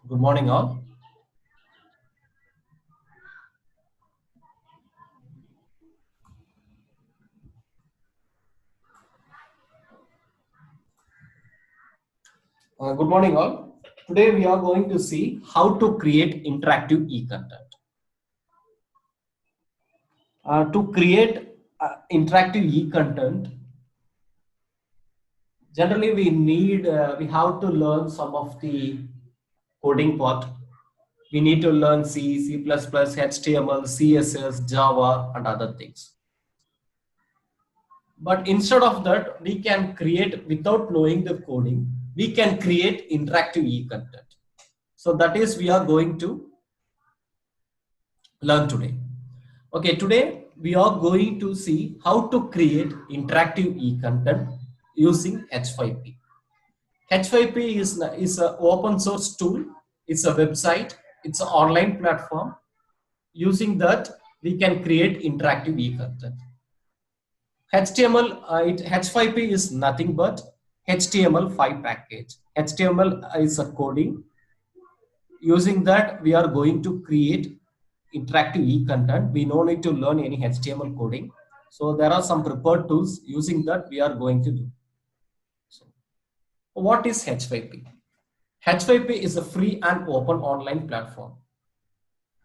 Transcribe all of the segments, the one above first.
Good morning, all. Good morning, all. Today we are going to see how to create interactive e-content. To create interactive e-content, generally we have to learn some of the coding part. We need to learn C, C++, HTML, CSS, Java, and other things. But instead of that, we can create, without knowing the coding, we can create interactive e-content. So that is we are going to learn today. Okay, today we are going to see how to create interactive e-content using H5P. H5P is an open source tool. It's a website. It's an online platform. Using that, we can create interactive e-content. HTML, H5P is nothing but HTML5 package. HTML is a coding. Using that, we are going to create interactive e-content. We no need to learn any HTML coding. So there are some prepared tools. Using that, we are going to do. So what is H5P? H5P is a free and open online platform.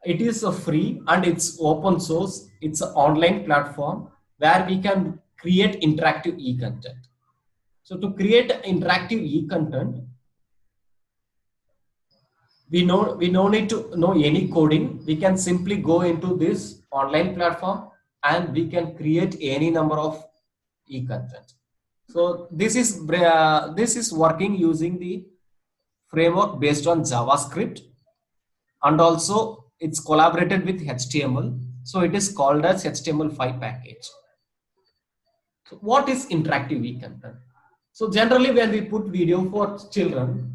It is a free and it's open source. It's an online platform where we can create interactive e-content. So to create interactive e-content, we no need to know any coding. We can simply go into this online platform and we can create any number of e-content. So this is working using the framework based on JavaScript, and also it's collaborated with HTML. So it is called as HTML5 package. So what is interactive e-content? So generally when we put video for children,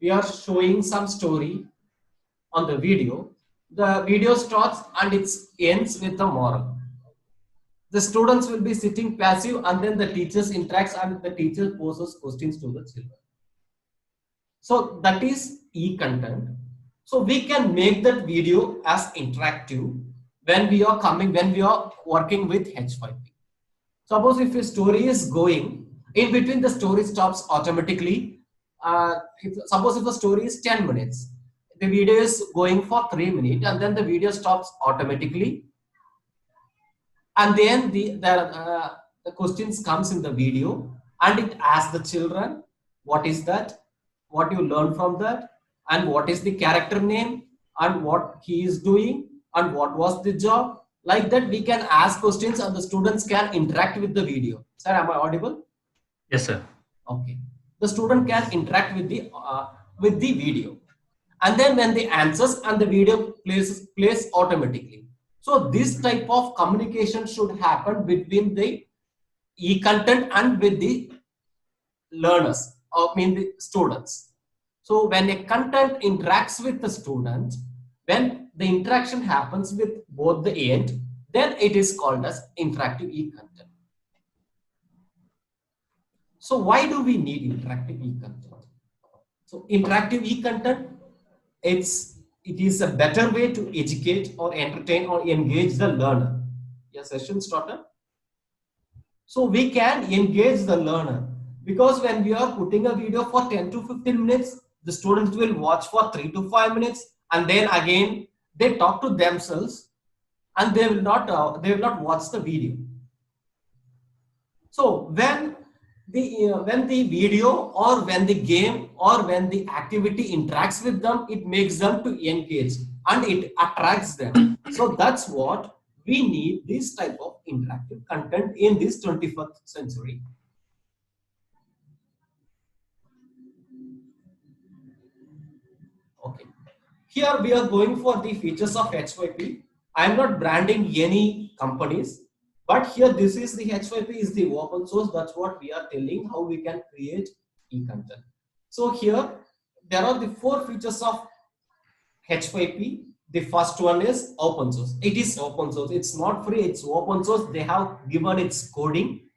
we are showing some story on the video. The video starts and it ends with a moral. The students will be sitting passive and then the teachers interacts and the teacher poses questions to the children. So that is e-content. So we can make that video as interactive when we are working with H5P. Suppose if a story is going, in between the story stops automatically. Suppose if the story is 10 minutes, the video is going for 3 minutes and then the video stops automatically. And then the questions comes in the video and it asks the children, what is that? What you learn from that? And what is the character name? And what he is doing? And what was the job? Like that, we can ask questions and the students can interact with the video. Sir, am I audible? Yes, sir. Okay. The student can interact with the video. And then when the answers and the video plays automatically. So this type of communication should happen between the e-content and with the learners, or the students. So when a content interacts with the student, when the interaction happens with both the end, then it is called as interactive e-content. So why do we need interactive e-content? So interactive e-content, it is a better way to educate or entertain or engage the learner. Yes, session started. So we can engage the learner, because when we are putting a video for 10 to 15 minutes, the students will watch for 3 to 5 minutes and then again they talk to themselves and they will not watch the video. So when the video or when the game or when the activity interacts with them, it makes them to engage and it attracts them. So that's what we need, this type of interactive content in this 21st century. Okay, here we are going for the features of H5P. I am not branding any companies, but here this is the H5P is the open source. That's what we are telling how we can create e-content. So here there are the 4 features of H5P. The first one is open source. It is open source. It's not free. It's open source. They have given its coding.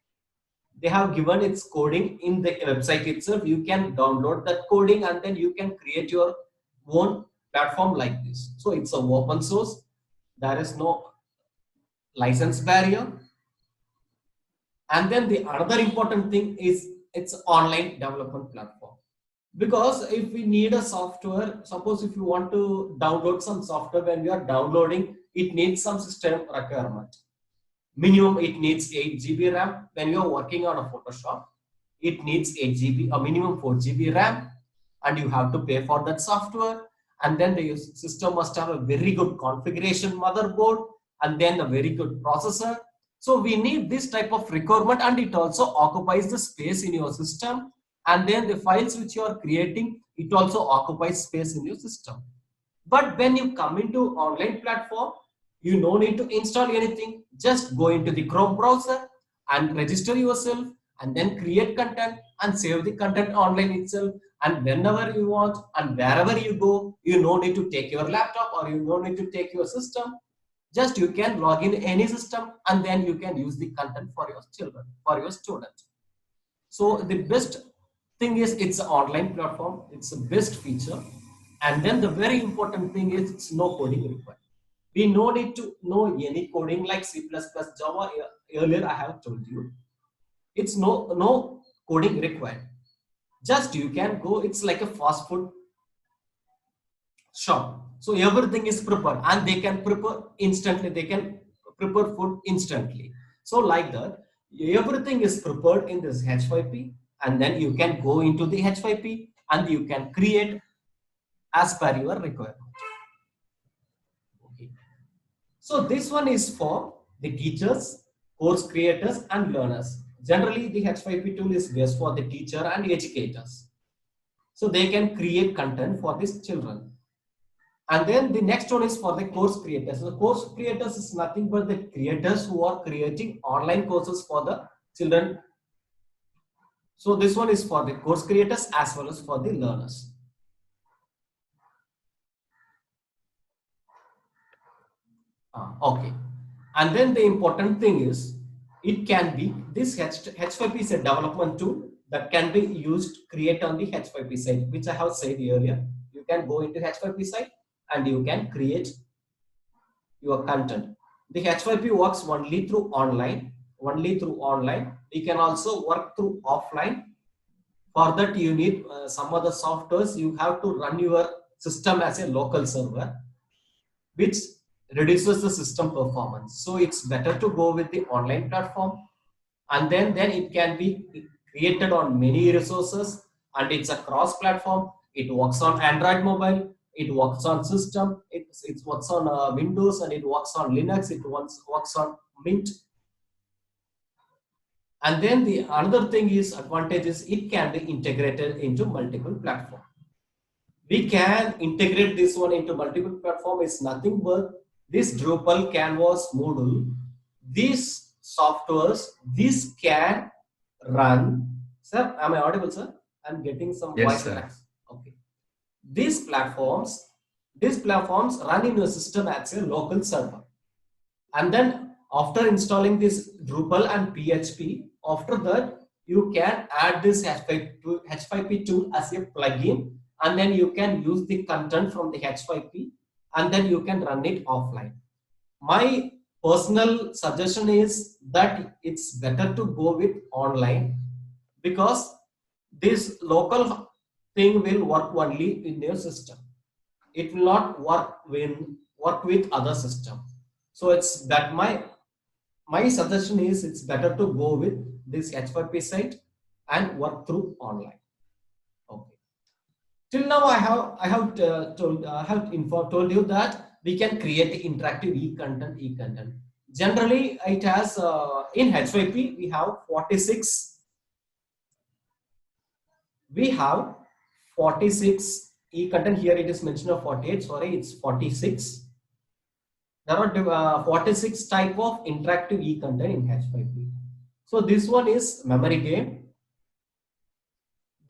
They have given its coding in the website itself. You can download that coding and then you can create your own platform like this. So it's a open source. There is no license barrier. And then the another important thing is it's online development platform. Because if we need a software, suppose if you want to download some software, when you are downloading, it needs some system requirement. Minimum it needs 8 GB RAM. When you are working on a Photoshop, it needs 8 GB, a minimum 4 GB RAM, and you have to pay for that software. And then the system must have a very good configuration motherboard, and then a very good processor. So we need this type of requirement, and it also occupies the space in your system. And then the files which you are creating, it also occupies space in your system. But when you come into online platform, you no need to install anything. Just go into the Chrome browser and register yourself, and then create content and save the content online itself. And whenever you want and wherever you go, you no need to take your laptop or you no need to take your system. Just you can log in any system, and then you can use the content for your children, for your students. So the best thing is it's an online platform. It's the best feature. And then the very important thing is it's no coding required. We no need to know any coding like C++, Java. Earlier I have told you, it's no coding required. Just you can go. It's like a fast food shop. So everything is prepared, and they can prepare instantly. They can prepare food instantly. So like that, everything is prepared in this H5P, and then you can go into the H5P and you can create as per your requirement. Okay. So this one is for the teachers, course creators, and learners. Generally, the H5P tool is best for the teacher and educators. So they can create content for these children. And then the next one is for the course creators. The course creators is nothing but the creators who are creating online courses for the children. So this one is for the course creators as well as for the learners. Okay. And then the important thing is it can be this H5P is a development tool that can be used create on the H5P site, which I have said earlier. You can go into H5P site and you can create your content. The H5P works only through online. You can also work through offline. For that, you need some other softwares. You have to run your system as a local server, which reduces the system performance. So it's better to go with the online platform, and then it can be created on many resources, and it's a cross platform. It works on Android mobile, it works on system, it works on Windows, and it works on Linux, it works on Mint. And then the another thing is advantage is it can be integrated into multiple platforms. We can integrate this one into multiple platform. Is nothing but this Drupal, Canvas, Moodle, these softwares, this can run. Sir, am I audible, sir? I'm getting some voice cracks. Okay. These platforms run in your system as a local server. And then after installing this Drupal and PHP, after that, you can add this H5P tool as a plugin, and then you can use the content from the H5P, and then you can run it offline. My personal suggestion is that it's better to go with online, because this local thing will work only in your system. It will not work with other system. So it's that my suggestion is it's better to go with this H5P site and work through online. Okay. Till now, I have told you that we can create interactive e-content. Generally, it has in H5P we have 46. We have 46 e-content. Here it is mentioned of 48. Sorry, it's 46. There are 46 type of interactive e-content in H5P. So this one is memory game.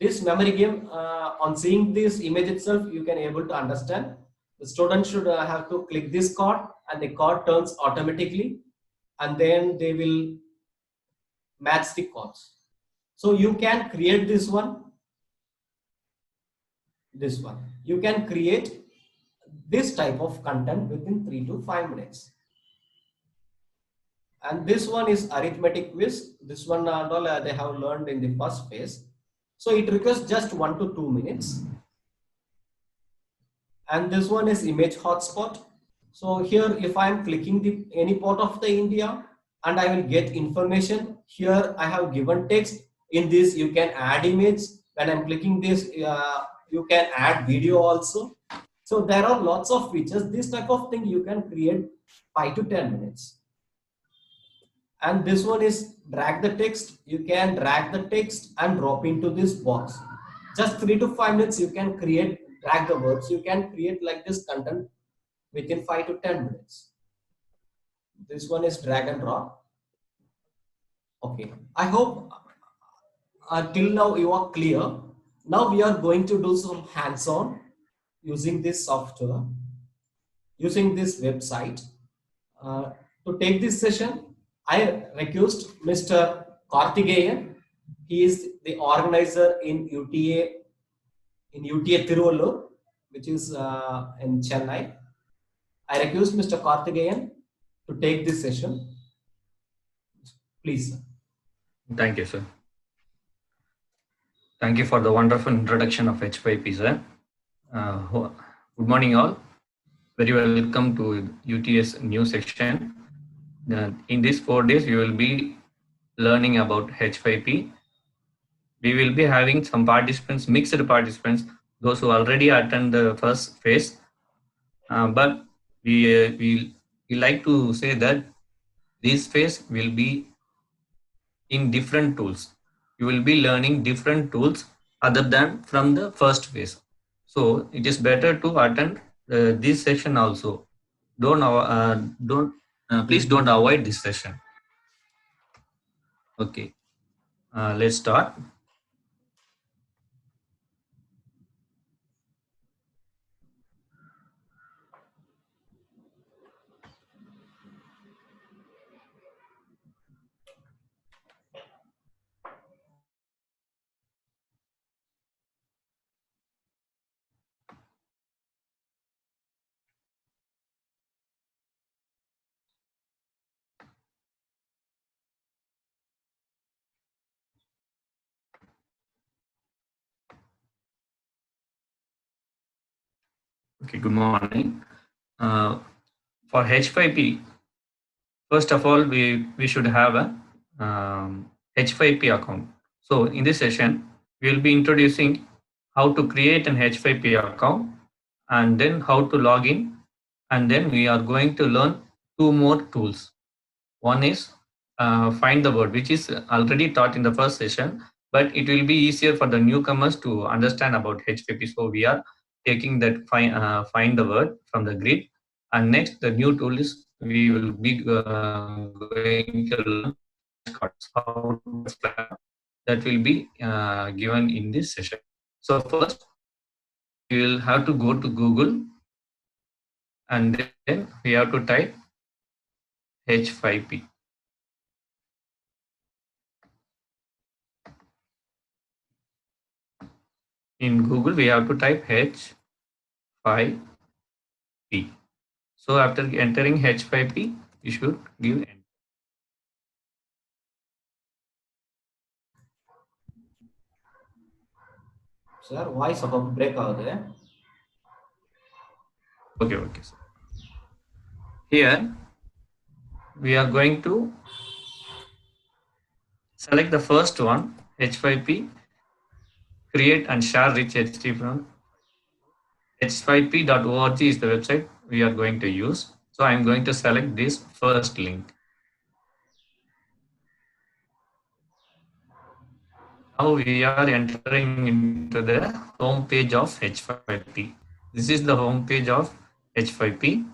This memory game, on seeing this image itself, you can able to understand. The student should have to click this card, and the card turns automatically, and then they will match the cards. So you can create this one. this one. You can create this type of content within 3 to 5 minutes. And this one is arithmetic quiz. This one and all they have learned in the first phase. So it requires just 1 to 2 minutes. And this one is image hotspot. So here, if I am clicking the any part of the India and I will get information, here I have given text. In this, you can add image. When I'm clicking this, you can add video also. So there are lots of features. This type of thing you can create 5 to 10 minutes. And this one is drag the text. You can drag the text and drop into this box. Just 3 to 5 minutes, you can drag the words. You can create like this content within 5 to 10 minutes. This one is drag and drop. Okay. I hope till now you are clear. Now we are going to do some hands-on using this software, using this website. To take this session, I request Mr. Karthikeyan. He is the organizer in UTA Tiruvallur, which is in Chennai. I request Mr. Karthikeyan to take this session. Please, sir. Thank you, sir. Thank you for the wonderful introduction of H5P, sir. Good morning, all. Very welcome to UTS new section. In these 4 days, you will be learning about H5P. We will be having some participants, mixed participants, those who already attend the first phase. But we like to say that this phase will be in different tools. You will be learning different tools other than from the first phase. So it is better to attend this session also. Please don't avoid this session. Okay, let's start. Okay, good morning. For H5P, first of all, we should have a H5P account. So in this session, we will be introducing how to create an H5P account and then how to log in. And then we are going to learn 2 more tools. One is find the word, which is already taught in the first session, but it will be easier for the newcomers to understand about H5P. So we are taking that find the word from the grid. And next, the new tool is we will be going to learn how that will be given in this session. So first, you will have to go to Google and then we have to type H5P. In Google, we have to type H5P. So after entering H5P, you should give enter. Sir, voice of break out there. Okay, sir. Here, we are going to select the first one, H5P, create and share rich HTML. H5P.org is the website we are going to use. So I'm going to select this first link. Now we are entering into the home page of H5P. This is the home page of H5P.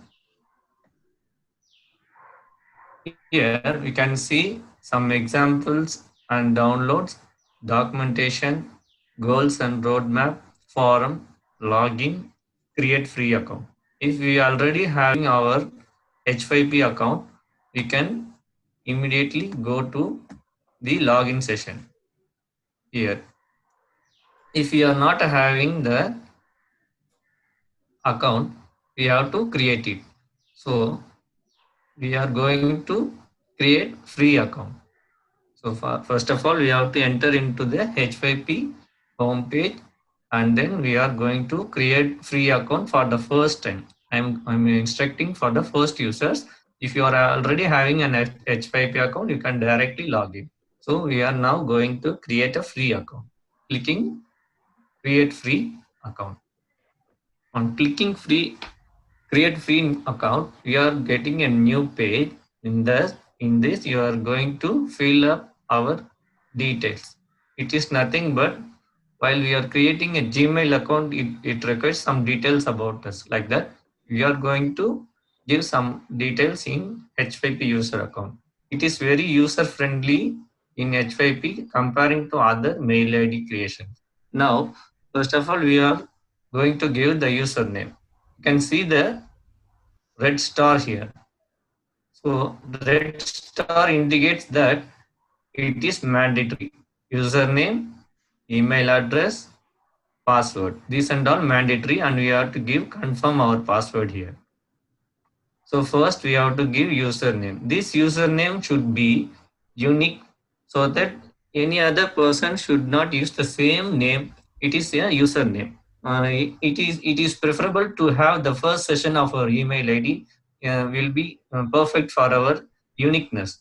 Here we can see some examples and downloads, documentation, goals and roadmap, forum, login, create free account. If we already having our H5P account, we can immediately go to the login session here. If we are not having the account, we have to create it. So we are going to create free account. So first of all, we have to enter into the H5P homepage, and then we are going to create free account for the first time. I'm instructing for the first users. If you are already having an H5P account, you can directly log in. So we are now going to create a free account. Clicking create free account. On clicking create free account, we are getting a new page. In this you are going to fill up our details. It is nothing but while we are creating a Gmail account, it requires some details about us. Like that, we are going to give some details in H5P user account. It is very user friendly in H5P comparing to other mail ID creations. Now, first of all, we are going to give the username. You can see the red star here. So the red star indicates that it is mandatory. Username, email address, password. These and all mandatory, and we have to give confirm our password here. So first we have to give username. This username should be unique so that any other person should not use the same name. It is a username. It is preferable to have the first session of our email ID will be perfect for our uniqueness.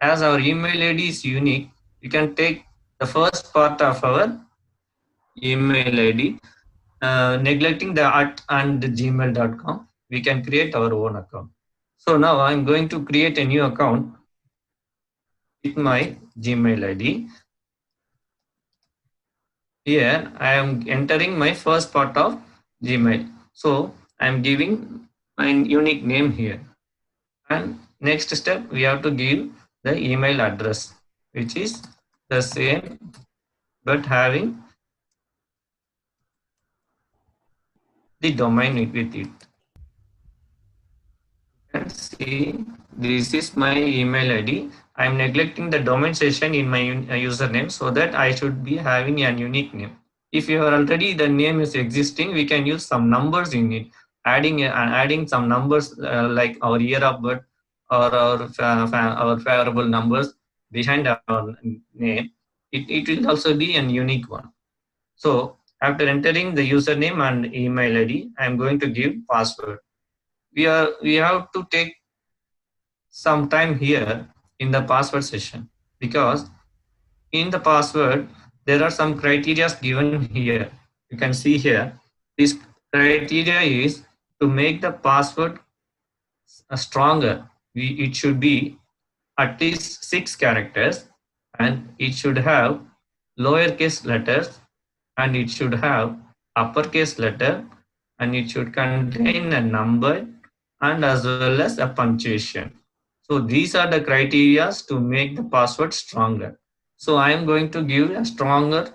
As our email ID is unique, you can take the first part of our email ID, neglecting the @ and the gmail.com. We can create our own account. So now I'm going to create a new account with my Gmail ID. Here I am entering my first part of Gmail. So I'm giving my unique name here. And next step, we have to give the email address, which is the same but having the domain with it. And see, this is my email ID. I'm neglecting the domain session in my username so that I should be having an unique name. If you are already the name is existing, we can use some numbers in it, adding some numbers like our year of birth or our favorable numbers behind our name. It will also be an unique one. So after entering the username and email ID, I'm going to give password. We have to take some time here in the password session, because in the password there are some criteria given here. You can see here, this criteria is to make the password stronger. It should be at least 6 characters, and it should have lowercase letters, and it should have uppercase letter, and it should contain a number and as well as a punctuation. So these are the criteria to make the password stronger. So I am going to give a stronger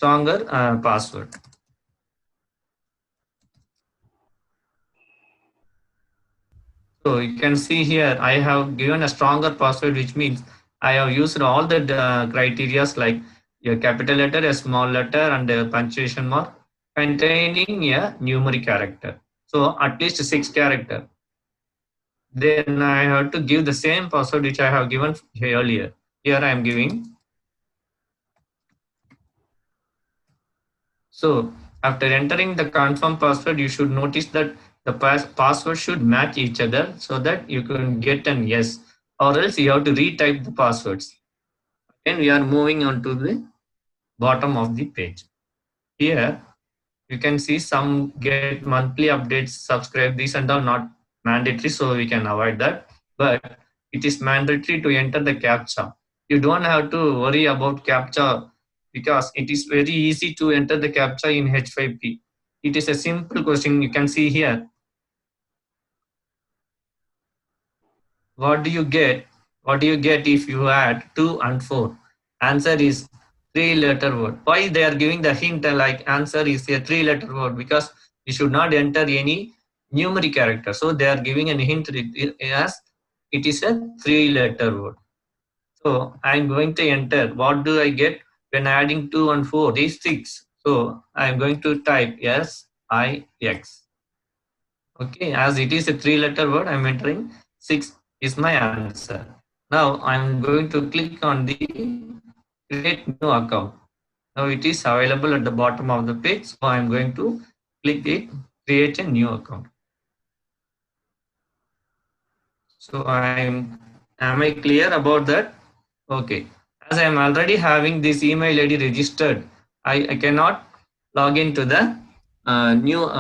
password. So you can see here, I have given a stronger password, which means I have used all the criteria like a capital letter, a small letter, and a punctuation mark containing a numeric character. So at least 6 character. Then I have to give the same password which I have given earlier. Here I am giving. So after entering the confirm password, you should notice that the password should match each other so that you can get an yes, or else you have to retype the passwords. And we are moving on to the bottom of the page. Here you can see some get monthly updates, subscribe, these and all not mandatory, so we can avoid that. But it is mandatory to enter the CAPTCHA. You don't have to worry about CAPTCHA because it is very easy to enter the CAPTCHA in H5P. It is a simple question. You can see here. What do you get? What do you get if you add 2 and 4? Answer is 3-letter word. Why they are giving the hint like answer is a 3-letter word? Because you should not enter any numeric character. So they are giving a hint as it is a 3-letter word. So I'm going to enter. What do I get when adding 2 and 4? Is 6. So I am going to type SIX. Okay, as it is a 3-letter word, I am entering 6 is my answer. Now I am going to click on the create new account. Now it is available at the bottom of the page. So I am going to click it, create a new account. So am I clear about that? Okay. As I am already having this email ID registered, I cannot log into the new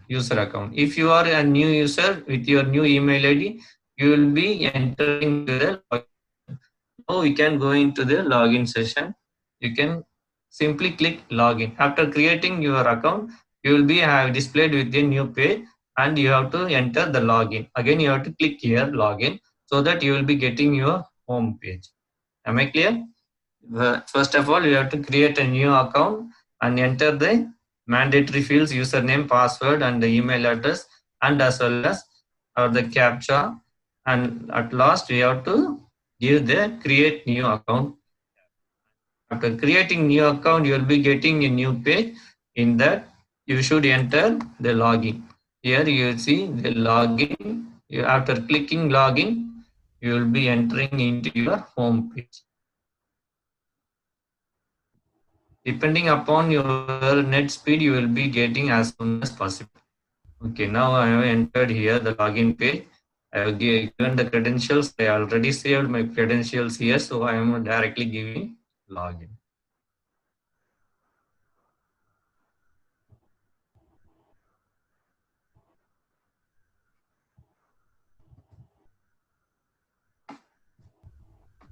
user account. If you are a new user with your new email ID, you will be entering to the login. Now we can go into the login session. You can simply click login. After creating your account, you will be displayed with a new page and you have to enter the login. Again, you have to click here login so that you will be getting your home page. Am I clear? First of all, you have to create a new account and enter the mandatory fields, username, password, and the email address, and as well as the captcha. And at last, we have to give the create new account. After creating new account, you will be getting a new page. In that, you should enter the login. Here you will see the login. After clicking login, you will be entering into your home page. Depending upon your net speed, you will be getting as soon as possible. Okay, now I have entered here the login page. I have given the credentials. I already saved my credentials here, so I am directly giving login.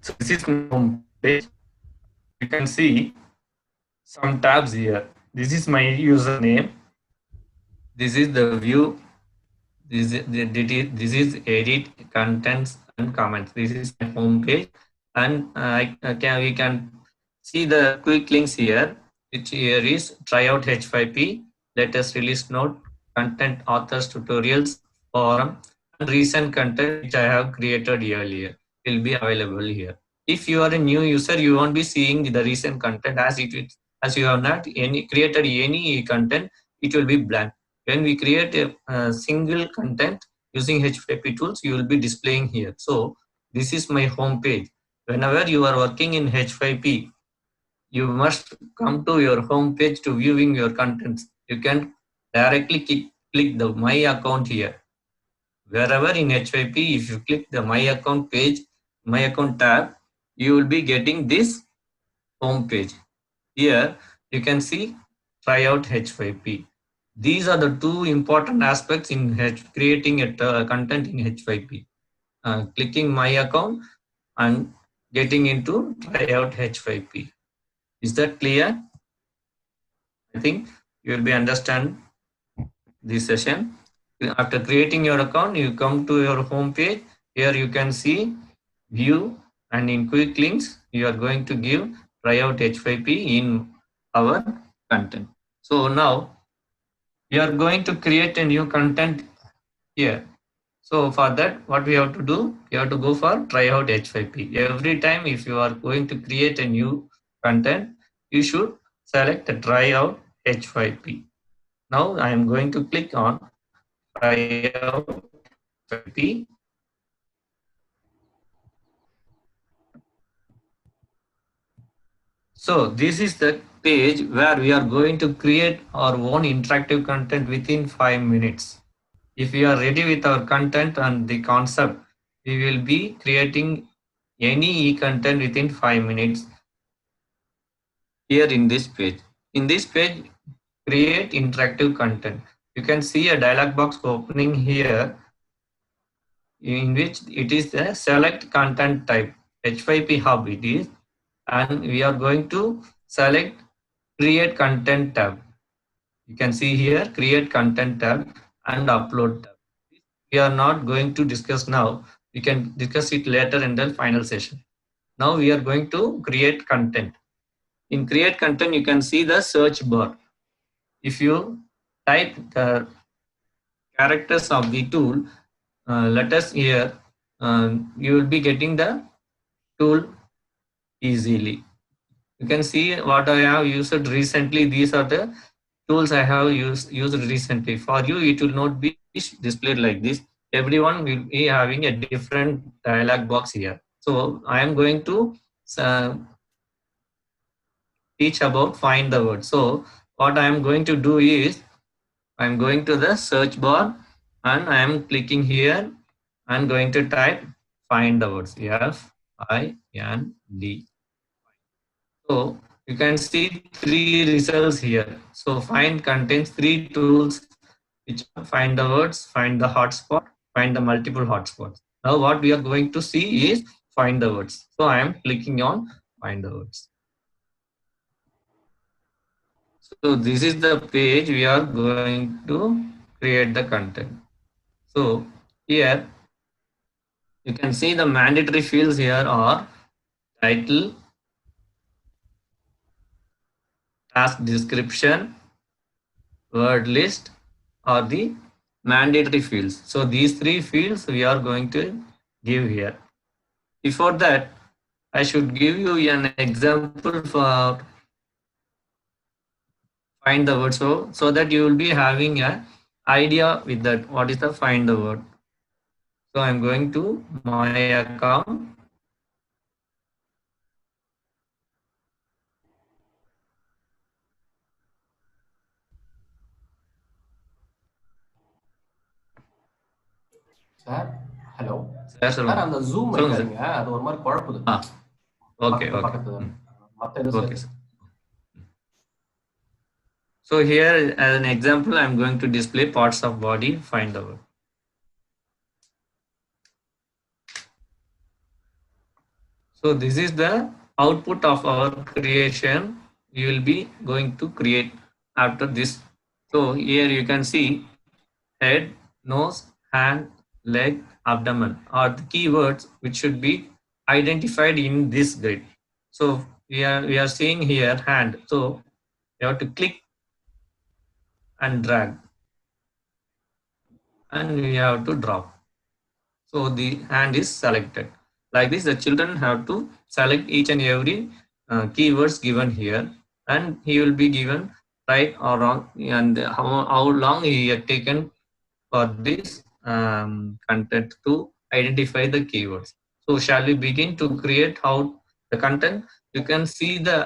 So this is my home page. You can see some tabs here. This is my username. This is the view. This is edit contents and comments. This is my home page, and we can see the quick links here, which here is tryout H5P, latest release note, content authors tutorials, forum, and recent content which I have created earlier will be available here. If you are a new user, you won't be seeing the recent content as you have not created any content, it will be blank. When we create a single content using H5P tools, you will be displaying here. So this is my home page. Whenever you are working in H5P, you must come to your home page to viewing your contents. You can directly click the My Account here. Wherever in H5P, if you click the My Account page, My Account tab, you will be getting this home page. Here you can see tryout H5P. These are the two important aspects in creating a content in H5P. Clicking My Account and getting into tryout H5P. Is that clear? I think you will be understand this session. After creating your account, you come to your home page. Here you can see view, and in quick links, you are going to give tryout H5P in our content. So now we are going to create a new content here. So for that, what we have to do, you have to go for tryout H5P. Every time if you are going to create a new content, you should select the tryout H5P. Now I am going to click on tryout H5P. So this is the page where we are going to create our own interactive content within 5 minutes. If we are ready with our content and the concept, we will be creating any e-content within 5 minutes here in this page. In this page, create interactive content. You can see a dialog box opening here in which it is the select content type, H5P hub it is, and we are going to select create content tab. You can see here create content tab and upload tab. We are not going to discuss now. We can discuss it later in the final session. Now we are going to create content. In create content, you can see the search bar. If you type the characters of the tool, letters here, you will be getting the tool easily. You can see what I have used recently. These are the tools I have used recently. For you, it will not be displayed like this. Everyone will be having a different dialog box here. So I am going to uh, teach about find the word. So what I am going to do is I am going to the search bar and I am clicking here. I am going to type find the words FIND. So you can see three results here. So find contains three tools which are find the words, find the hotspot, find the multiple hotspots. Now what we are going to see is find the words. So I am clicking on find the words. So this is the page we are going to create the content. So here you can see the mandatory fields here are title, task description, word list are the mandatory fields. So these three fields we are going to give here. Before that, I should give you an example for find the word. So that you will be having an idea with that. What is the find the word? So I'm going to my account. Sir hello Sir, sir அந்த zoom சொல்லுங்க sir. வைக்காதீங்க, அது ஒரு மாதிரி குழப்புது. Okay, okay. பக்கத்து மற்ற இது Okay, sir. So here as an example, I'm going to display parts of body, find the word. So this is the output of our creation. We will be going to create after this. So here you can see head, nose, hand, leg, abdomen are the keywords which should be identified in this grid. So we are seeing here hand. So you have to click and drag, and we have to drop. So the hand is selected. Like this, the children have to select each and every keywords given here, and he will be given right or wrong, and how long he had taken for this content to identify the keywords. So shall we begin to create how the content? You can see the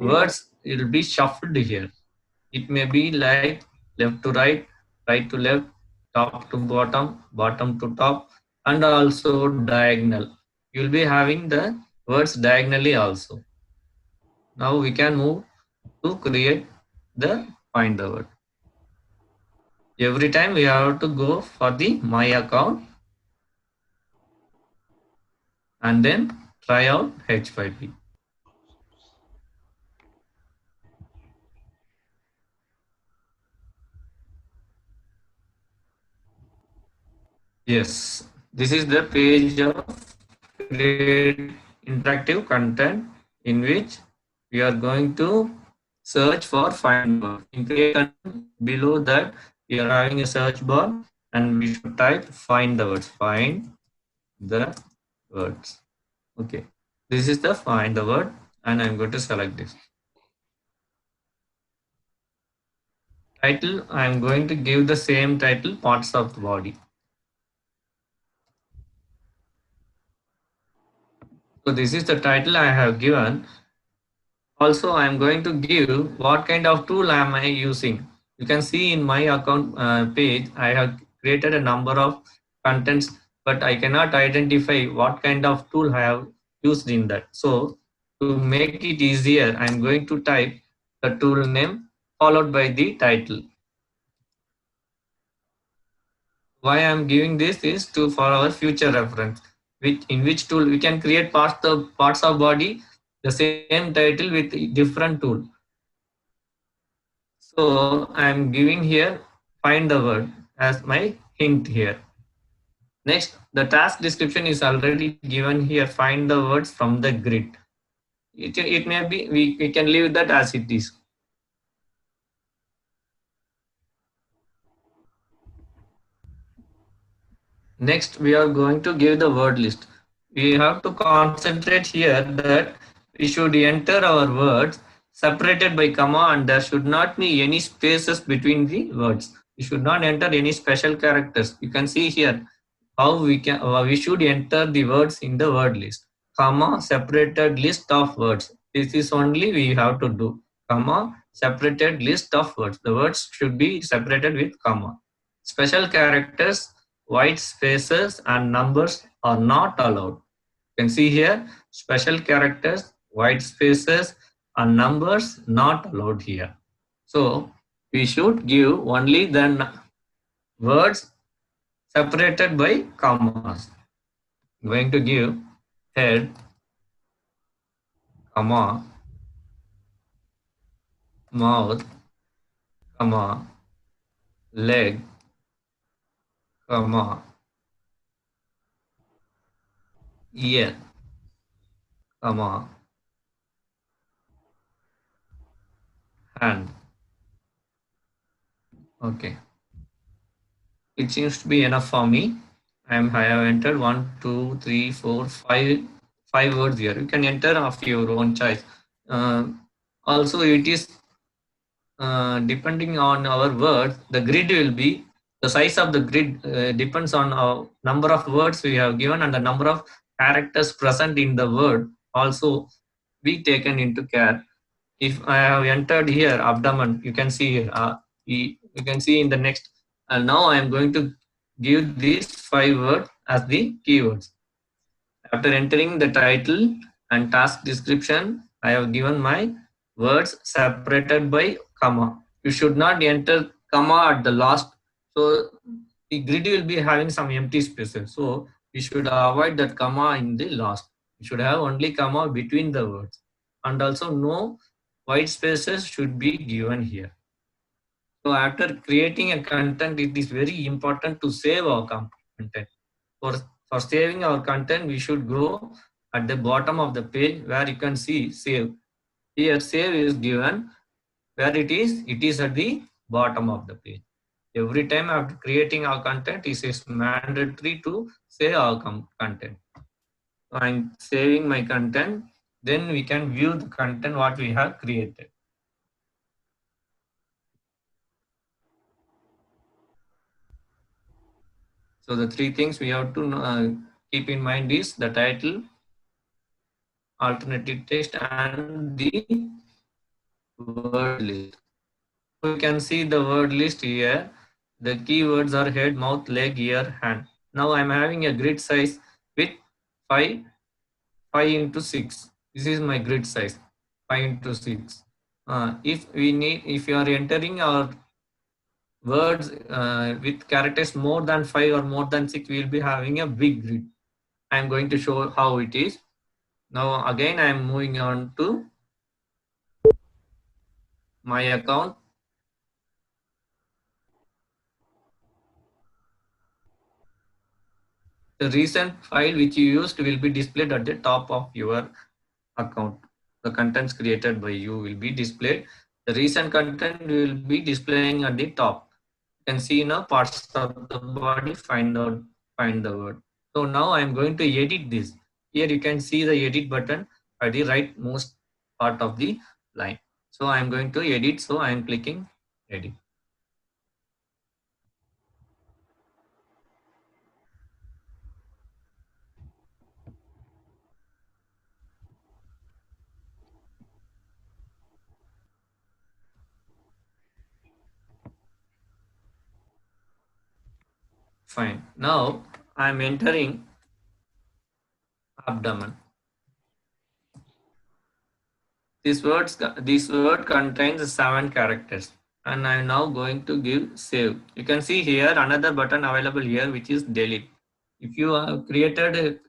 words will be shuffled here. It may be like left to right, right to left, top to bottom, bottom to top, and also diagonal. You'll be having the words diagonally also. Now we can move to create the find the word. Every time we have to go for the my account and then try out H5P. Yes, this is the page of create interactive content in which we are going to search for find word. In create content, below that we are having a search bar and we should type find the words. Find the words. Okay, this is the find the word, and I'm going to select this. Title, I'm going to give the same title, parts of the body. So this is the title I have given. Also, I am going to give what kind of tool am I using. You can see in my account page, I have created a number of contents, but I cannot identify what kind of tool I have used in that. So to make it easier, I am going to type the tool name followed by the title. Why I am giving this is to for our future reference, in which tool we can create parts of body the same title with different tool. So I am giving here find the word as my hint here. Next, the task description is already given here, find the words from the grid. It may be we can leave that as it is. Next, we are going to give the word list. We have to concentrate here that we should enter our words separated by comma, and there should not be any spaces between the words. We should not enter any special characters. You can see here how we should enter the words in the word list. Comma, separated list of words. This is only we have to do. Comma, separated list of words. The words should be separated with comma. Special characters, white spaces and numbers are not allowed. You can see here special characters, white spaces and numbers not allowed here. So we should give only the words separated by commas. I'm going to give head, comma, mouth, comma, leg, comma, ear, comma, hand. Okay, it seems to be enough for me. I have entered 1, 2, 3, 4, 5 words here. You can enter of your own choice. Also, it is depending on our words, the grid will be the size of the grid depends on our number of words we have given and the number of characters present in the word also be taken into care. If I have entered here abdomen, you can see here, you can see in the next, and now I am going to give these 5 words as the keywords. After entering the title and task description, I have given my words separated by comma. You should not enter comma at the last. So the grid will be having some empty spaces. So we should avoid that comma in the last. We should have only comma between the words. And also no white spaces should be given here. So after creating a content, it is very important to save our content. For saving our content, we should go at the bottom of the page where you can see save. Here save is given. Where it is at the bottom of the page. Every time after creating our content, it is mandatory to save our content. So I'm saving my content. Then we can view the content what we have created. So the 3 things we have to keep in mind is the title, alternative text, and the word list. We can see the word list here. The keywords are head, mouth, leg, ear, hand. Now I'm having a grid size with 5 into 6. This is my grid size, 5 into 6. If you are entering our words with characters more than 5 or more than 6, we will be having a big grid. I'm going to show how it is. Now again, I'm moving on to my account. The recent file which you used will be displayed at the top of your account. The contents created by you will be displayed. The recent content will be displaying at the top. You can see now parts of the body, find the word. So now I am going to edit this. Here you can see the edit button at the rightmost part of the line. So I am going to edit. So I am clicking edit. Fine. Now I am entering abdomen. This word contains 7 characters, and I am now going to give save. You can see here another button available here, which is delete. If you have created a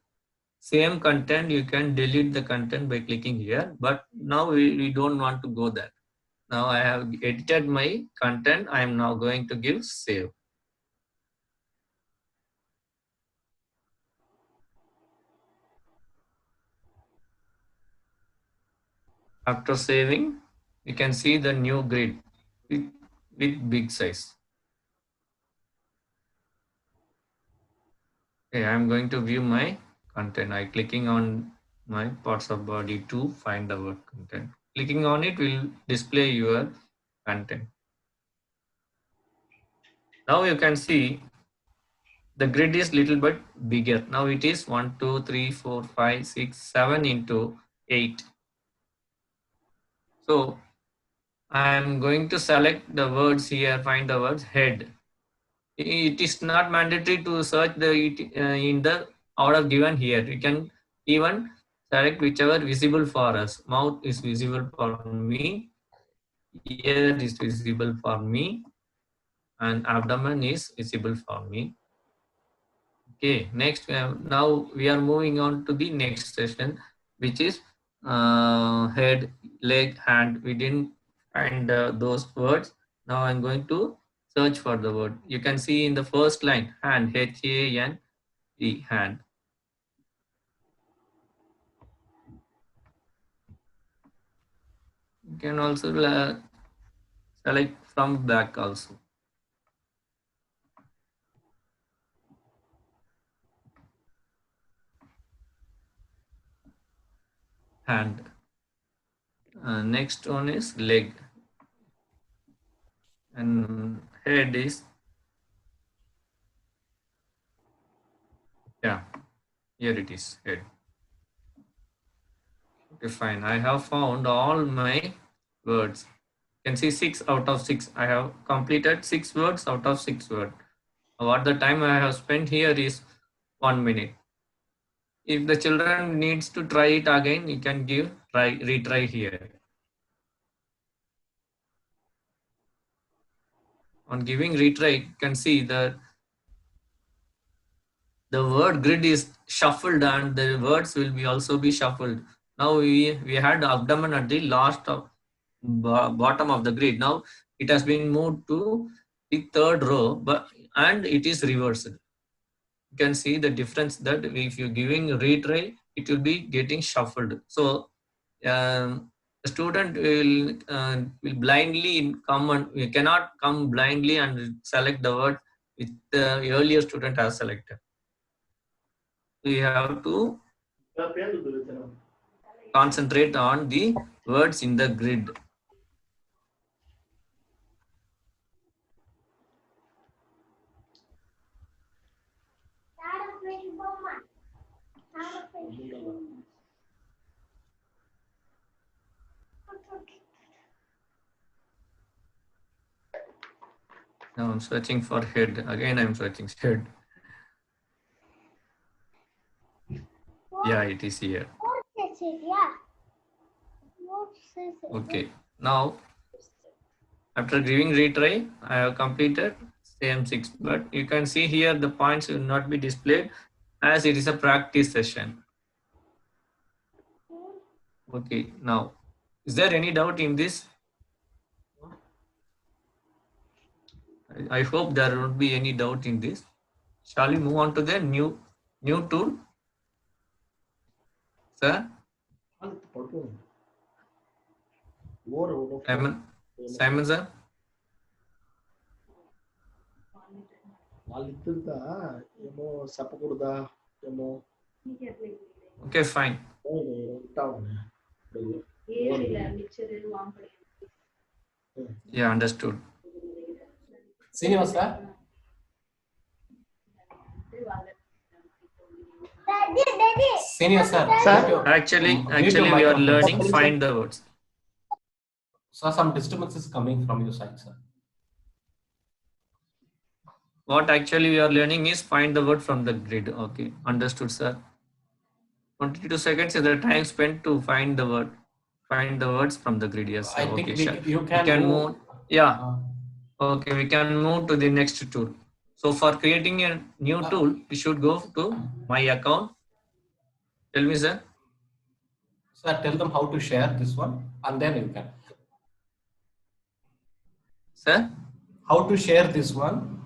same content, you can delete the content by clicking here. But now we don't want to go there. Now I have edited my content. I am now going to give save. After saving, you can see the new grid with big size. Okay, I'm going to view my content. I'm clicking on my parts of body to find the word content. Clicking on it will display your content. Now you can see the grid is little bit bigger. Now it is 1, 2, 3, 4, 5, 6, 7 into 8. So I am going to select the words here, find the words head. It is not mandatory to search in the order given here. You can even select whichever visible for us. Mouth is visible for me, ear is visible for me, and abdomen is visible for me. Okay, next now we are moving on to the next session, which is head, leg, hand. We didn't find those words. Now I'm going to search for the word. You can see in the first line, hand, H-A-N-E, hand. You can also select from back also. Hand. Next one is leg. And head is, yeah, here it is, head. Okay, fine. I have found all my words. You can see 6 out of 6. I have completed 6 words out of 6 words. What the time I have spent here is 1 minute. If the children needs to try it again, you can retry here. On giving retry, you can see that the word grid is shuffled and the words will be also be shuffled. Now we had abdomen at the last of bottom of the grid. Now it has been moved to the third row, and it is reversed. You can see the difference that if you're giving retry, it will be getting shuffled. So the student will blindly come, and we cannot come blindly and select the word which the earlier student has selected. We have to concentrate on the words in the grid. Now I'm searching for head. Again, I'm searching head. Yeah, it is here. Okay. Now, after giving retry, I have completed same 6. But you can see here the points will not be displayed as it is a practice session. Okay. Now, is there any doubt in this? I hope there won't be any doubt in this. Shall we move on to the new tool? Sir? Simon sir? Okay, fine. Yeah, understood. Srinivas, sir. Actually, we are learning find the words. So some disturbance is coming from your side, sir. What actually we are learning is find the word from the grid. Okay, understood, sir. 22 seconds is the time spent to find the word. Find the words from the grid. Yes, sir. I think okay, you can move. Yeah. Okay, we can move to the next tool. So for creating a new tool, we should go to my account. Tell me, sir. Sir, tell them how to share this one, and then you can. Sir? How to share this one?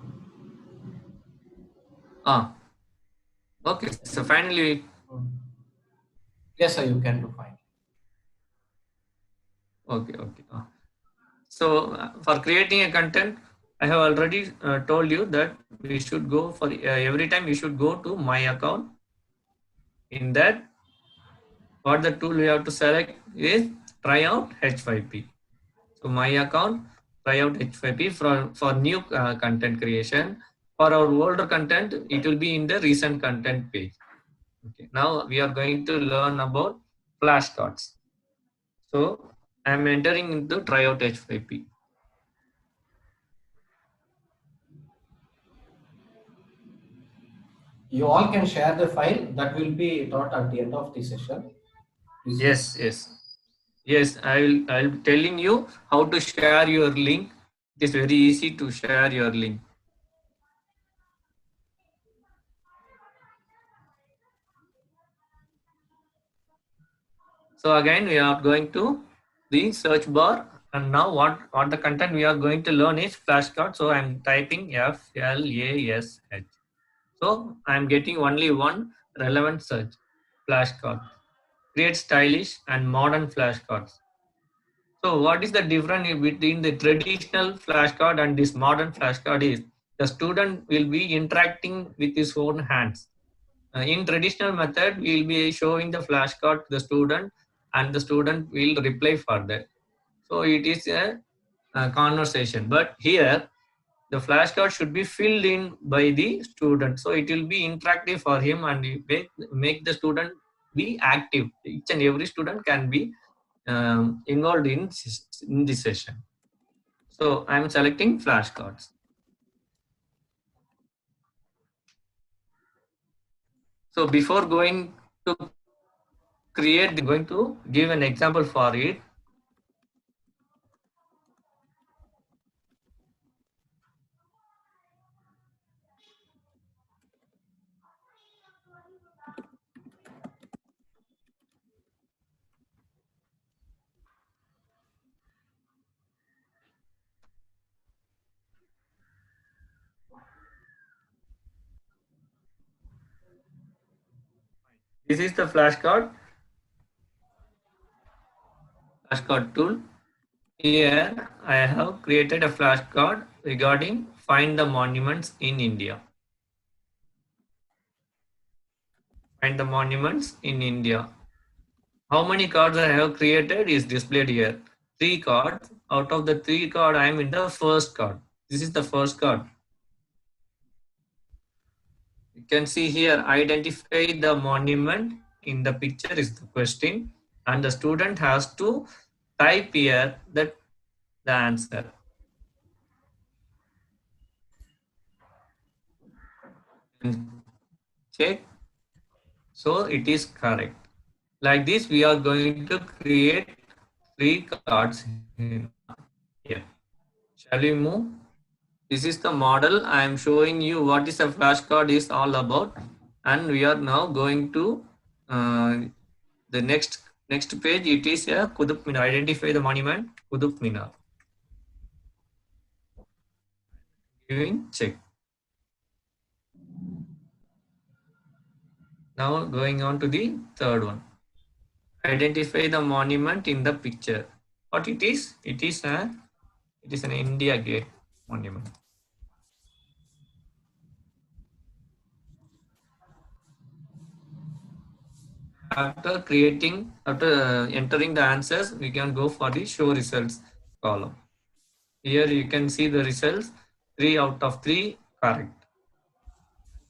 Okay, so finally. Yes, sir, you can do fine. Okay. So for creating a content, I have already told you that we should go for every time we should go to my account. In that, what the tool we have to select is tryout H5P. So my account, tryout H5P for new content creation. For our older content, it will be in the recent content page. Okay. Now we are going to learn about flashcards. So I'm entering into tryout H5P. You all can share the file that will be taught at the end of the session. Yes, yes. Yes, I'll telling you how to share your link. It is very easy to share your link. So again, we are going to the search bar, and now what the content we are going to learn is flashcard. So I'm typing FLASH. So I'm getting only one relevant search, flashcard. Create stylish and modern flashcards. So what is the difference between the traditional flashcard and this modern flashcard is the student will be interacting with his own hands. In traditional method, we will be showing the flashcard to the student and the student will reply for that. So it is a conversation. But here, the flashcard should be filled in by the student. So it will be interactive for him and make the student be active. Each and every student can be involved in this session. So I'm selecting flashcards. So before going to create, I'm going to give an example for it. This is the flashcard tool. Here I have created a flashcard regarding find the monuments in India. Find the monuments in India. How many cards I have created is displayed here. 3 cards. Out of the 3 cards, I am in the first card. This is the first card. You can see here, identify the monument in the picture is the question, and the student has to type here the answer. And check. So it is correct. Like this, we are going to create 3 cards here. Shall we move? This is the model. I am showing you what is a flashcard is all about, and we are now going to the next page. It is a Qutub Minar. Identify the monument Qutub Minar. Giving check. Now going on to the third one. Identify the monument in the picture. What it is? It is an India Gate monument. After entering the answers, we can go for the show results column. Here you can see the results, 3 out of 3 correct.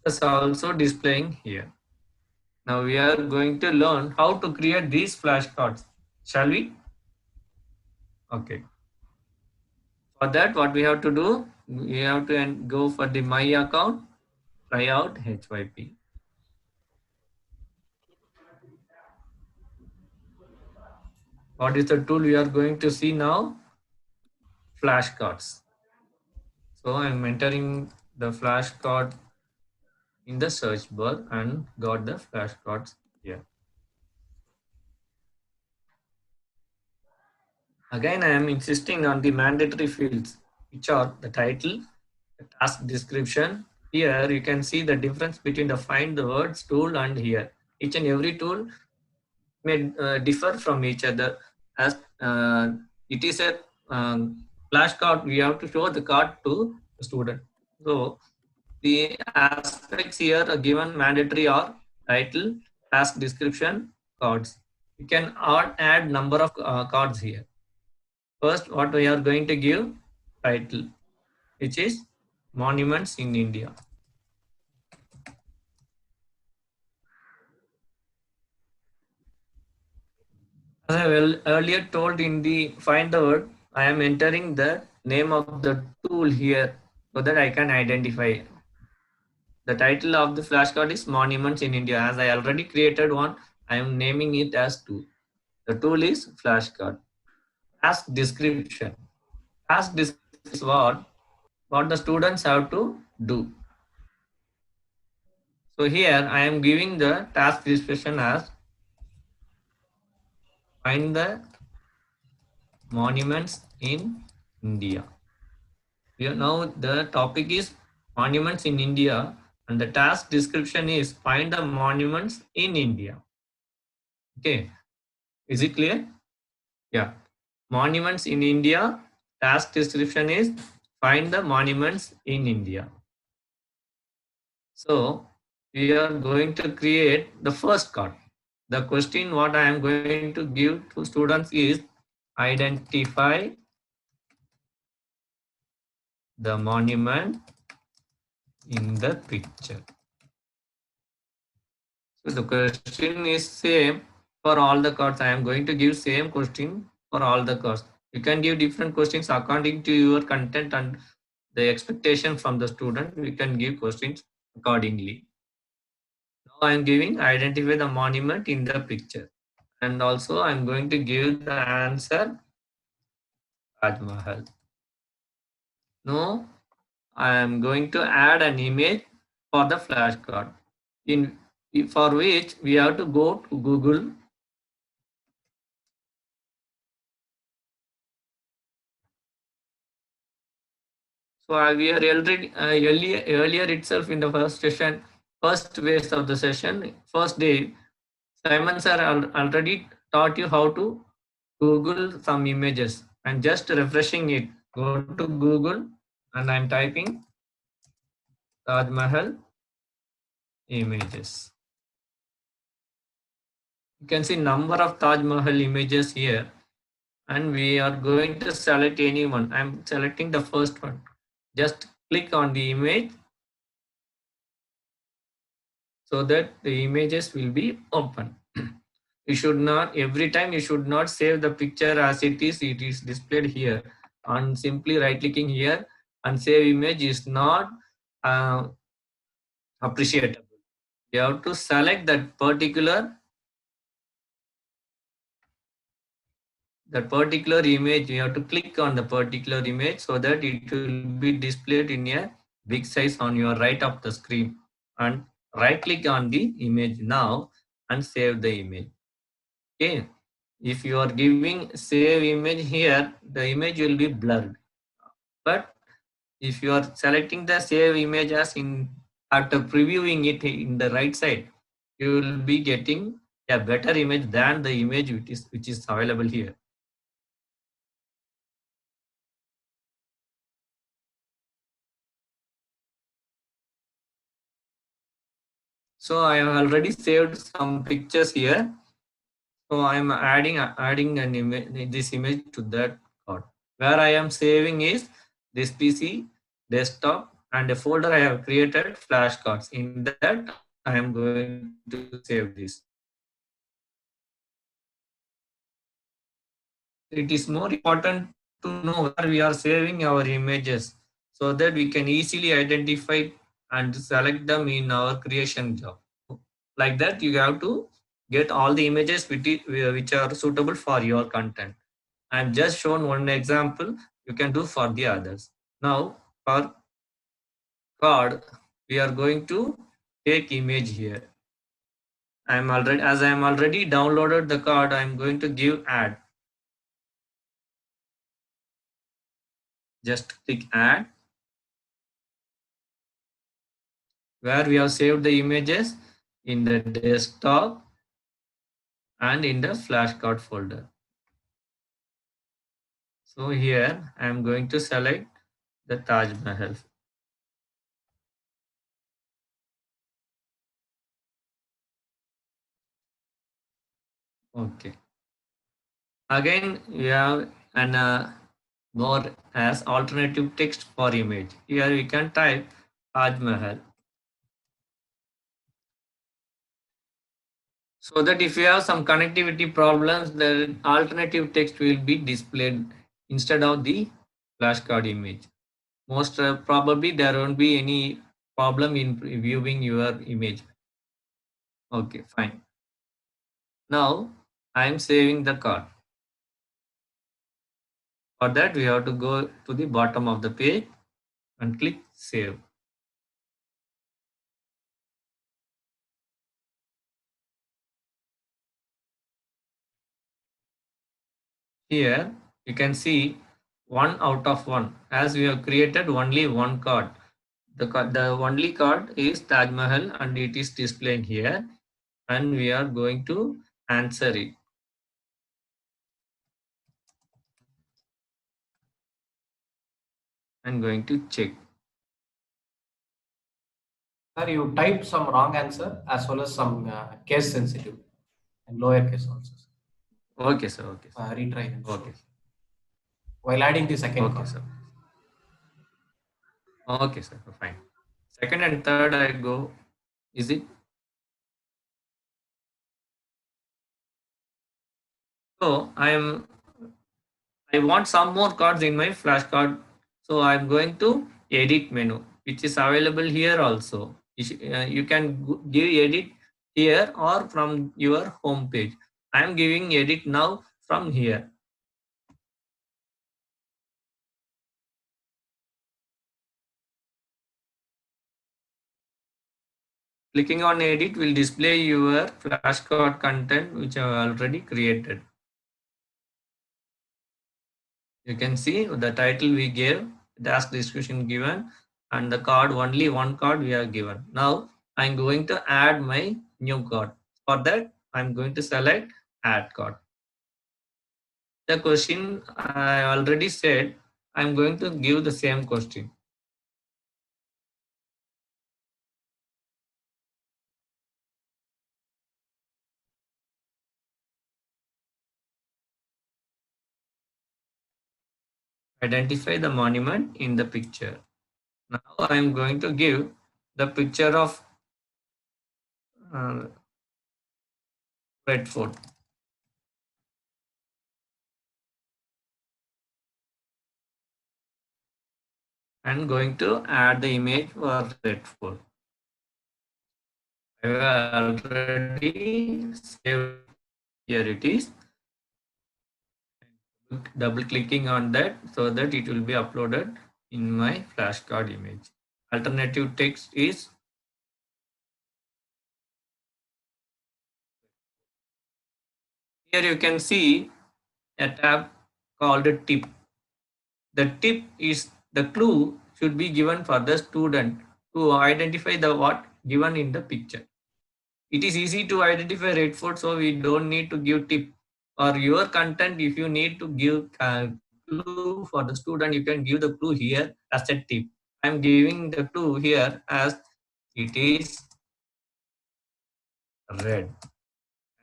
That's also displaying here. Now we are going to learn how to create these flashcards. Shall we? Okay. For that, what we have to do, we have to go for the My Account, tryout H5P. What is the tool we are going to see now? Flashcards. So I'm entering the flashcard in the search bar and got the flashcards here. Again, I am insisting on the mandatory fields, which are the title, the task description. Here you can see the difference between the find the words tool and here. Each and every tool may differ from each other. As it is a flashcard, we have to show the card to the student. So the aspects here are given mandatory are title, task description, cards. we can add number of cards here. First, what we are going to give title, which is Monuments in India. As I earlier told in the find the word, I am entering the name of the tool here so that I can identify. The title of the flashcard is Monuments in India. As I already created one, I am naming it as tool. The tool is flashcard. Task description. Task description is what the students have to do. So here I am giving the task description as find the monuments in India. Now the topic is monuments in India and the task description is find the monuments in India. Okay, is it clear? Yeah. Monuments in India, task description is find the monuments in India. So we are going to create the first card. The question what I am going to give to students is identify the monument in the picture. So the question is same for all the cards. I am going to give same question for all the cards. You can give different questions according to your content and the expectation from the student. We can give questions accordingly. Now I am giving identify the monument in the picture. And also I am going to give the answer Taj Mahal. Now I am going to add an image for the flashcard. For which we have to go to Google. So we are already earlier itself in the first session, first phase of the session, first day, Simon sir already taught you how to Google some images and just refreshing it. Go to Google and I'm typing Taj Mahal images. You can see number of Taj Mahal images here and we are going to select any one. I'm selecting the first one. Just click on the image so that the images will be open. You should not, every time you should not save the picture as it is displayed here, and simply right clicking here and save image is not appreciable. You have to select that particular image. You have to click on the particular image so that it will be displayed in a big size on your right of the screen, and right click on the image now and save the image. Okay, if you are giving save image here, the image will be blurred, but if you are selecting the save image as in after previewing it in the right side, you will be getting a better image than the image which is available here. So I have already saved some pictures here. So I am adding an image, this image to that card. Where I am saving is this PC, desktop, and a folder I have created flashcards. In that I am going to save this. It is more important to know where we are saving our images so that we can easily identify and select them in our creation job. Like that, you have to get all the images which are suitable for your content. I have just shown one example. You can do for the others. Now, for card, we are going to take image here. I am already downloaded the card. I am going to give add. Just click add. Where we have saved the images in the desktop and in the flashcard folder. So here I am going to select the Taj Mahal. Okay. Again, we have an more as alternative text for image. Here we can type Taj Mahal. So that if you have some connectivity problems, the alternative text will be displayed instead of the flashcard image. Most probably there won't be any problem in viewing your image. Okay, fine. Now I am saving the card. For that, we have to go to the bottom of the page and click save. Here you can see 1 out of 1 as we have created only one card. The only card is Taj Mahal and it is displayed here, and we are going to answer it. I'm going to check. Sir, you typed some wrong answer as well as some case sensitive and lower case also. Okay, sir. Okay, sir. Retry and Okay. show. While adding the second Okay, card. sir. Okay, sir. Fine. Second and third, I go. Is it? So I want some more cards in my flashcard. So I'm going to edit menu, which is available here also. You can give edit here or from your home page. I'm giving edit now from here. Clicking on edit will display your flashcard content which I have already created. You can see the title we gave, task description given, and the card, only one card we are given. Now I'm going to add my new card. For that, I'm going to select add card. The question I already said, I'm going to give the same question. Identify the monument in the picture. Now I'm going to give the picture of Red Fort. I'm going to add the image for Red Fort. I have already saved. Here it is. Double clicking on that so that it will be uploaded in my flashcard image. Alternative text is here. You can see a tab called tip. The tip is the clue should be given for the student to identify the what given in the picture. It is easy to identify Red Fort, so we don't need to give tip. Or your content, if you need to give clue for the student, you can give the clue here as a tip. I'm giving the clue here as it is red.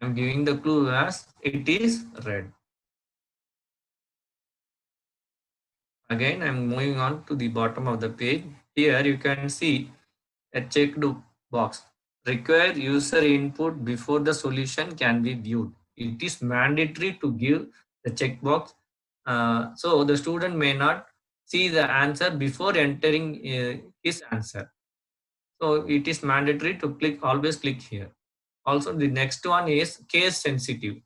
I'm giving the clue as it is red. Again, I'm moving on to the bottom of the page. Here you can see a checked box. Require user input before the solution can be viewed. It is mandatory to give the checkbox. So the student may not see the answer before entering his answer. So it is mandatory to always click here. Also, the next one is case sensitive.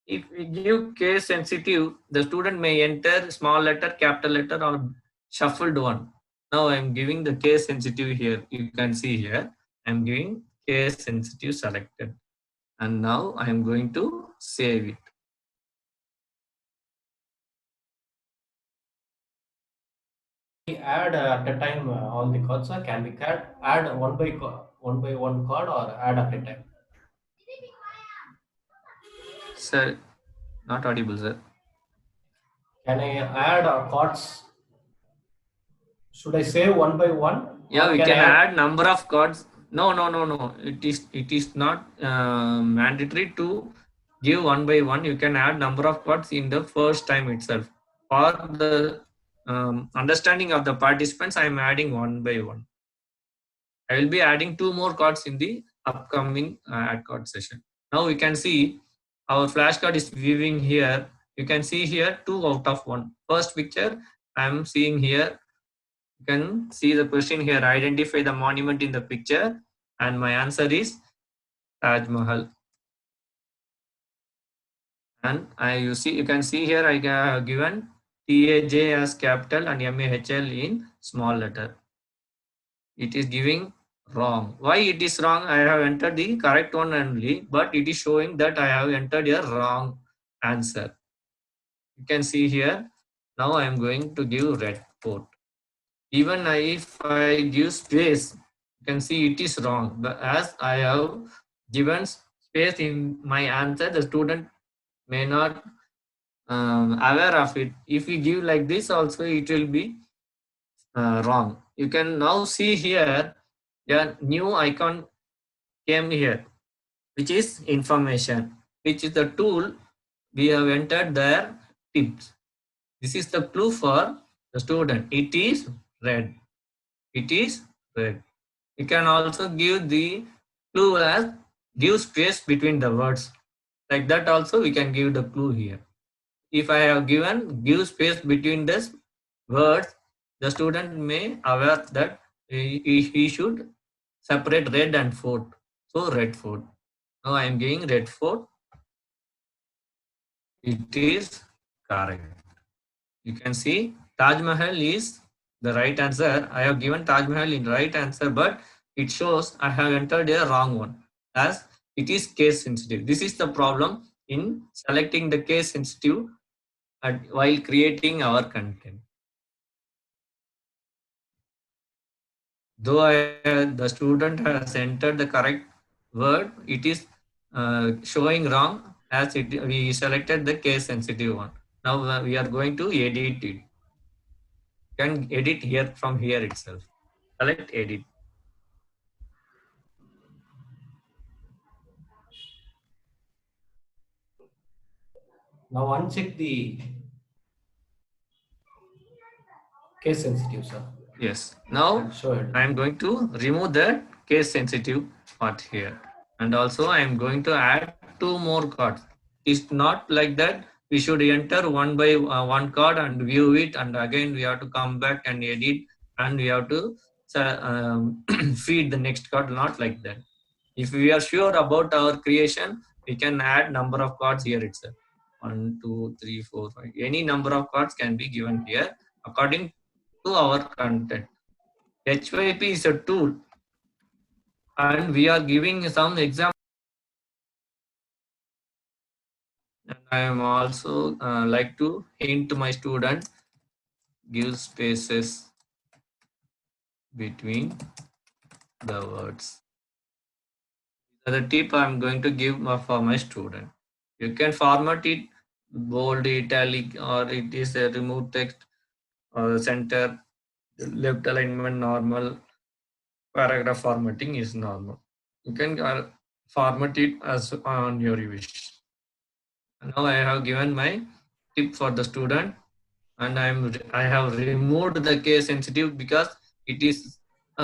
If we give case sensitive, the student may enter small letter, capital letter, or shuffled one. Now I'm giving the case sensitive here. You can see here, I'm giving case sensitive selected. And now I'm going to save it. We add at a time all the cards, or can we add one by one card or add at a time? Sir, not audible, sir. Can I add cards? Should I save one by one? Yeah, we can add number of cards No. It is not mandatory to give one by one. You can add number of cards in the first time itself. For the understanding of the participants, I am adding one by one. I will be adding 2 more cards in the upcoming add card session. Now we can see our flashcard is viewing here. You can see here 2 out of 1. First picture I am seeing here. You can see the question here. Identify the monument in the picture, and my answer is Taj Mahal. And you can see here I have given TAJ as capital and MAHL in small letter. It is giving wrong. Why it is wrong? I have entered the correct one only, but it is showing that I have entered a wrong answer. You can see here. Now I am going to give red fort. Even if I give space, you can see it is wrong. But as I have given space in my answer, the student may not aware of it. If we give like this also, it will be wrong. You can now see here a new icon came here, which is information, which is the tool we have entered their tips. This is the clue for the student. It is red. It is red. You can also give the clue as give space between the words. Like that also we can give the clue here. If I have given give space between this words, the student may aware that he should separate red and fort. So red fort. Now I am giving red fort. It is correct. You can see Taj Mahal is the right answer. I have given Taj Mahal in right answer, but it shows I have entered a wrong one as it is case sensitive. This is the problem in selecting the case sensitive while creating our content. Though the student has entered the correct word, it is showing wrong as we selected the case sensitive one. Now we are going to edit it. You can edit here from here itself. Select edit. Now uncheck the case sensitive, sir. Yes. Now I am going to remove the case sensitive part here. And also I am going to add 2 more cards. It's not like that we should enter one by one card and view it, and again we have to come back and edit, and we have to feed the next card. Not like that. If we are sure about our creation, we can add number of cards here itself. 1, 2, 3, 4, 5. Any number of cards can be given here according to our content. HYP is a tool, and we are giving some example. And I am also like to hint to my student, give spaces between the words. The tip I am going to give for my student. You can format it bold, italic, or it is a remove text, or center, left alignment, normal, paragraph formatting is normal. You can format it as on your wish. Now I have given my tip for the student, and I have removed the case sensitive because it is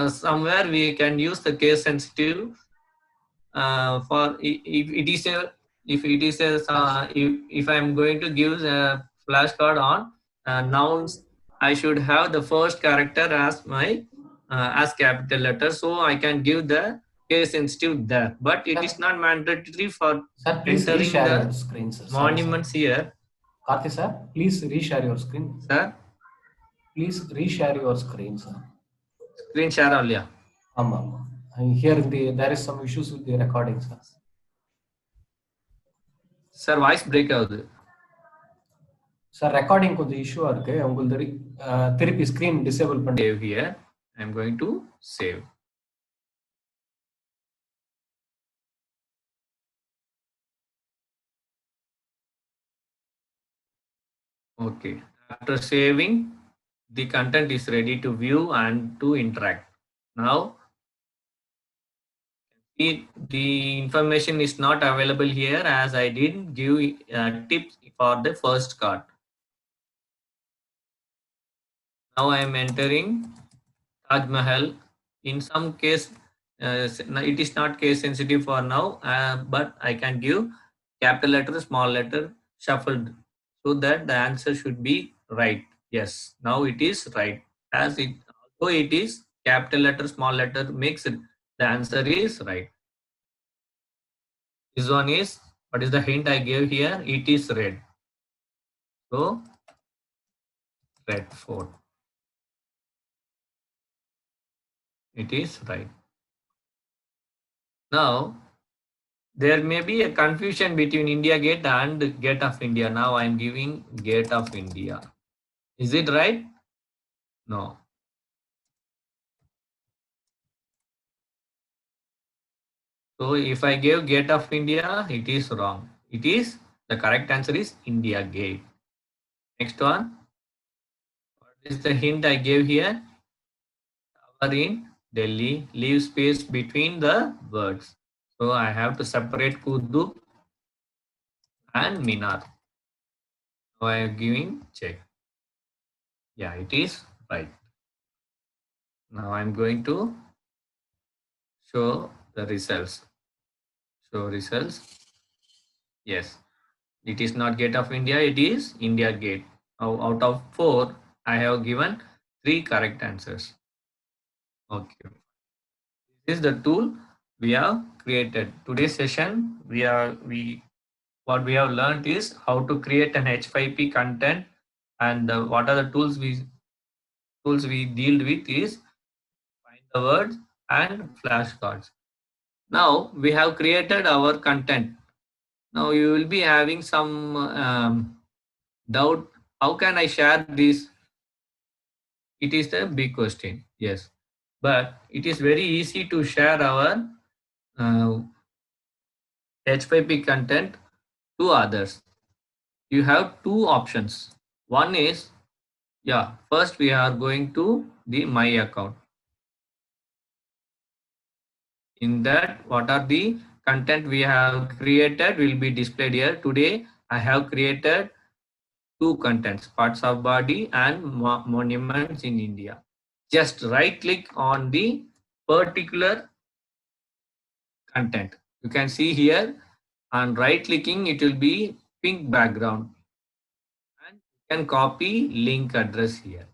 somewhere we can use the case sensitive for if it is a if I am going to give a flashcard on nouns, I should have the first character as my as capital letter, so I can give the case sensitive there. But it is not mandatory for entering the screen, sir. monuments here. Karthi sir, please reshare your screen. Sir, please reshare your screen, sir. Screen share only. Here there is some issues with the recording, sir. Sir, voice break ஆகுது. Sir, recording கொஞ்சம் issue இருக்கு. உங்களுக்கு திருப்பி screen disable பண்ணி. Save here. I am going to save. Okay. After saving, the content is ready to view and to interact. Now the information is not available here as I didn't give tips for the first card. Now I am entering Taj Mahal. In some case, it is not case sensitive for now, but I can give capital letter, small letter, shuffled, so that the answer should be right. Yes, now it is right. As it, although it is capital letter, small letter mixed, the answer is right. This one is, what is the hint I gave here? It is red. So, red fort. It is right. Now, there may be a confusion between India Gate and Gate of India. Now I am giving Gate of India. Is it right? No. So if I gave Gate of India, it is wrong. It is, the correct answer is India Gate. Next one. What is the hint I gave here? Tower in Delhi. Leave space between the words. So I have to separate Qutub and Minar. So I am giving check. Yeah, it is right. Now I am going to show the results. Show results. Yes, it is not Gate of India, it is India Gate. Now, out of 4, I have given 3 correct answers. Okay. This is the tool we have created. Today's session, what we have learned is how to create an H5P content, and what are the tools we deal with is find the words and flashcards. Now we have created our content. Now you will be having some doubt. How can I share this? It is the big question. Yes, but it is very easy to share our H5P content to others. You have 2 options. One is, first we are going to the My account. In that, what are the content we have created will be displayed here. Today, I have created 2 contents, parts of body and monuments in India. Just right click on the particular content. You can see here, on right clicking, it will be pink background. And you can copy link address here.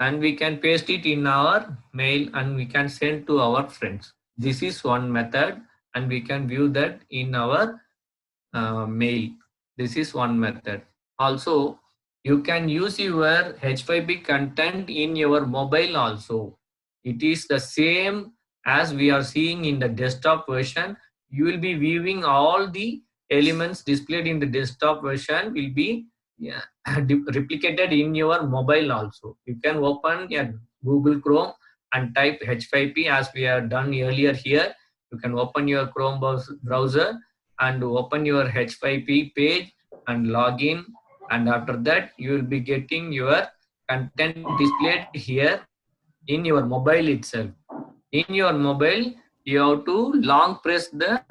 And we can paste it in our mail and we can send to our friends. This is one method, and we can view that in our mail. This is one method. Also, you can use your H5P content in your mobile also. It is the same as we are seeing in the desktop version. You will be viewing all the elements displayed in the desktop version will be replicated in your mobile also. You can open a Google Chrome and type H5P as we have done earlier here. You can open your Chrome browser and open your H5P page and log in, and after that you will be getting your content displayed here in your mobile itself. In your mobile, you have to long press the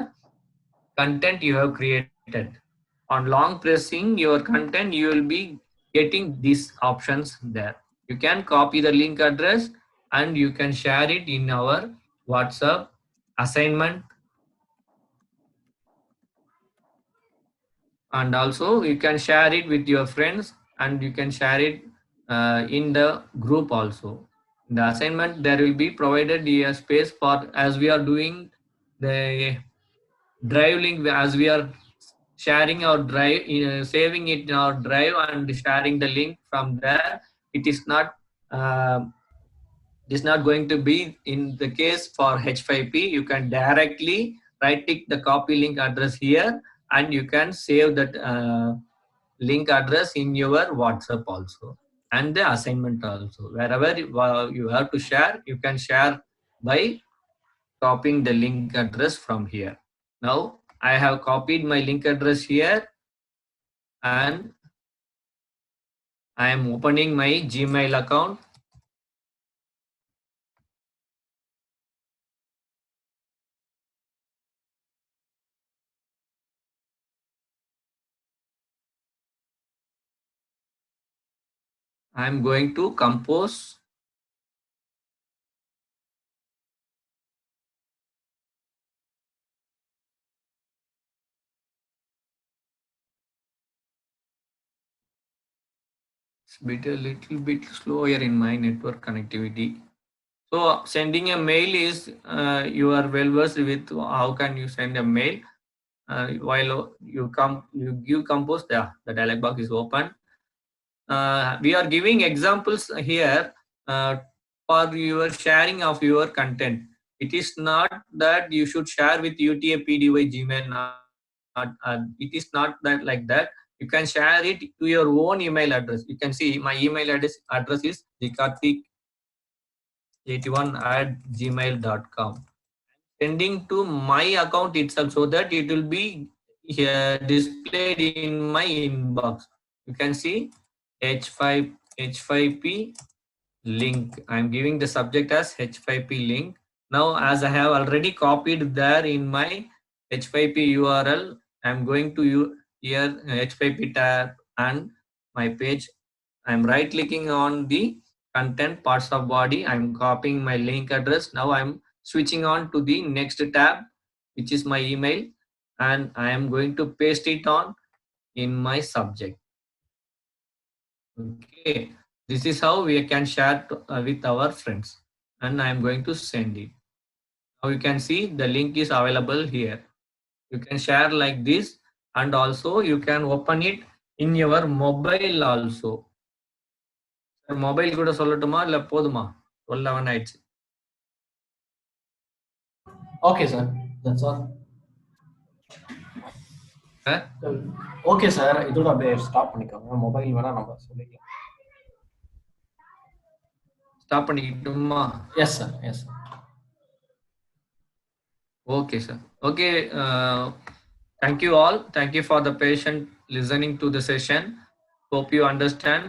content you have created. On long pressing your content, you will be getting these options there. You can copy the link address and you can share it in our WhatsApp assignment, and also you can share it with your friends, and you can share it in the group also. In the assignment, there will be provided a space for, as we are doing the drive link, as we are sharing our drive, saving it in our drive and sharing the link from there. It is not going to be in the case for H5P. You can directly right click the copy link address here, and you can save that link address in your WhatsApp also, and the assignment also. Wherever you have to share, you can share by copying the link address from here. Now I have copied my link address here, and I am opening my Gmail account. I'm going to compose. It's a little bit slower in my network connectivity. So sending a mail is, you are well versed with how can you send a mail. While you give compose, the dialog box is open. We are giving examples here for your sharing of your content. It is not that you should share with UTF-PDY Gmail. It is not that like that. You can share it to your own email address. You can see my email address is jikarthik81@gmail.com. Sending to my account itself so that it will be here displayed in my inbox. You can see H5P link. I'm giving the subject as H5P link. Now, as I have already copied there in my H5P URL, I'm going to here H5P tab and my page. I'm right clicking on the content parts of body. I'm copying my link address. Now I'm switching on to the next tab, which is my email, and I am going to paste it on in my subject. Okay, this is how we can share with our friends, and I am going to send it. Now you can see the link is available here. You can share like this, and also you can open it in your mobile also. Mobile கூட சொல்லட்டுமா இல்ல போதுமா? 11 ஆயிடுச்சு. Okay, sir. That's all. Okay, sir. இதோட அப்படியே stop பண்ணிக்கோங்க. Mobile வேணா நம்ம சொல்லிக்கலாம். Stop பண்ணிக்கிட்டுமா? Yes, sir. Yes, sir. Okay, sir. Okay. Thank you all. Thank you for the patient listening to the session. Hope you understand